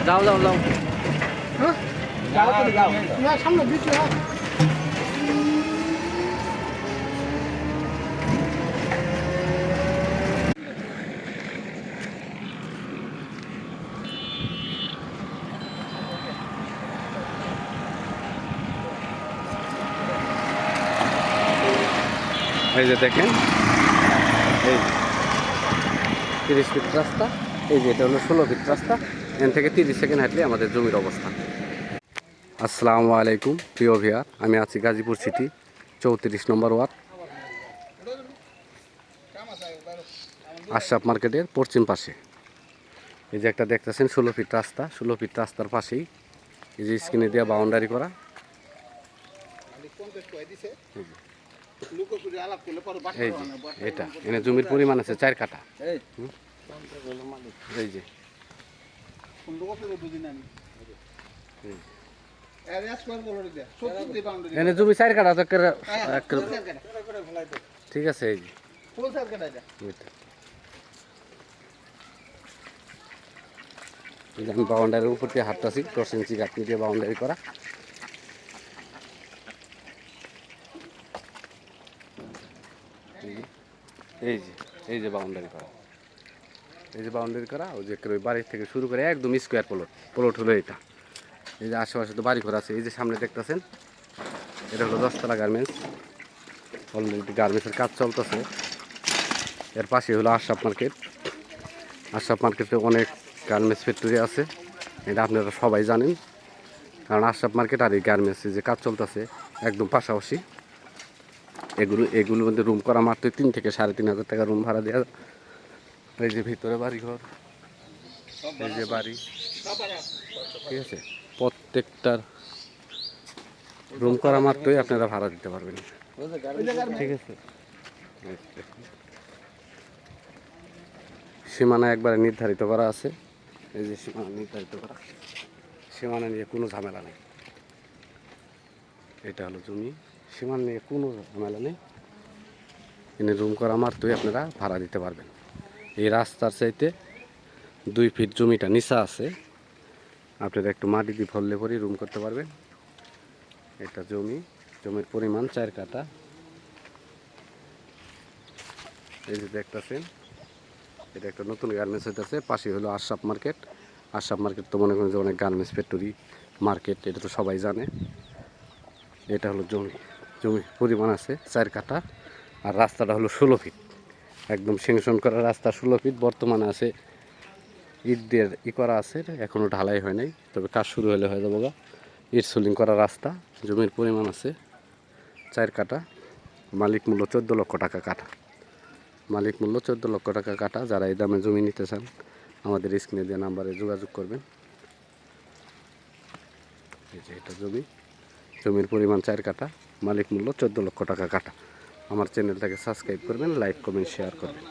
যাও যাও যাও। হ্যাঁ যাও সামনে দিচ্ছি। হ্যাঁ এই যে দেখেন, এই 30 ফিট রাস্তা, এই যে এটা হলো 16 ফিট রাস্তা। এখান থেকে 30 সেকেন্ড হাঁটলে আমাদের জমির অবস্থা। আসসালামু আলাইকুম প্রিয় ভিউয়ার, আমি আছি গাজীপুর সিটি 34 নম্বর ওয়ার্ড, আশরাফ মার্কেটের পশ্চিম পাশে। এই যে একটা দেখতেছেন 16 ফিট রাস্তা, 16 ফিট রাস্তার পাশেই এই যে স্ক্রিনে দেওয়া বাউন্ডারি করা। এই যে এটা এনে জমির পরিমাণ আছে 4 কাঠা। এই যে এনে জমি 4 কাঠা তো ঠিক আছে। এই যে আমি বাউন্ডারির উপর দিয়ে হাঁটতেছি, 10 ইঞ্চি গাঁথনি দিয়ে বাউন্ডারি করা। এই যে এই যে বাউন্ডারি করা, এই যে বাউন্ডারি করা, ওই যে ওই বাড়ি থেকে শুরু করে একদম স্কোয়ার প্লট হলো এটা। এই যে আশেপাশে তো বাড়ি ঘর আছে। এই যে সামনে দেখতেছেন, এটা হলো 10 তলা গার্মেন্টস। অলরেডি গার্মেন্টসের কাজ চলতেছে। এর পাশে হলো আশরাফ মার্কেট। আশরাফ মার্কেটে অনেক গার্মেন্টস ফ্যাক্টরি আছে, এটা আপনারা সবাই জানেন। কারণ আশরাফ মার্কেট আর এই গার্মেন্টসে যে কাজ চলতেছে একদম পাশাপাশি। এগুলোর মধ্যে রুম করা মাত্র 3 থেকে 3,500 টাকা রুম ভাড়া দেওয়া। এই যে ভিতরে বাড়ি ঘর, এই যে বাড়ি, ঠিক আছে। প্রত্যেকটার রুম করা মাত্রই আপনারা ভাড়া দিতে পারবেন, ঠিক আছে। সীমানা একবারে নির্ধারিত করা আছে। এই যে সীমানা নির্ধারিত করা, সীমানা নিয়ে কোনো ঝামেলা নেই। এটা হলো জমি, সীমানা নিয়ে কোনো ঝামেলা নেই। এনে রুম করা মাত্রই আপনারা ভাড়া দিতে পারবেন। এই রাস্তার চাইতে 2 ফিট জমিটা নিচা আছে, আপনারা একটু মাটি দিয়ে ফললে পরেই রুম করতে পারবেন। এটা জমির পরিমাণ 4 কাঠা। এই যে দেখতেছেন, এটা একটা নতুন গার্মেন্টস হইতেছে। পাশে হলো আশরাফ মার্কেট। আশরাফ মার্কেট তো মনে করেন যে অনেক গার্মেন্টস ফ্যাক্টরি মার্কেট, এটা তো সবাই জানে। এটা হলো জমির পরিমাণ আছে 4 কাঠা। আর রাস্তাটা হলো 16 ফিট, একদম সেংশন করা রাস্তা 16 ফিট। বর্তমানে আছে ইট দিয়ে করা আছে, এখনও ঢালাই হয় নাই, তবে কাজ শুরু হলে হয়ে যাবো। ইট সোলিং করা রাস্তা। জমির পরিমাণ আছে 4 কাঠা। মালিক মূল্য 14 লক্ষ টাকা কাঠা। মালিক মূল্য 14 লক্ষ টাকা কাঠা। যারা এই দামে জমি নিতে চান আমাদের স্ক্রিনে দেওয়া নাম্বারে যোগাযোগ করবেন। এই যে এটা জমির পরিমাণ 4 কাঠা, মালিক মূল্য 14 লক্ষ টাকা কাঠা। আমার চ্যানেলটাকে সাবস্ক্রাইব করবেন, লাইক কমেন্ট শেয়ার করবেন।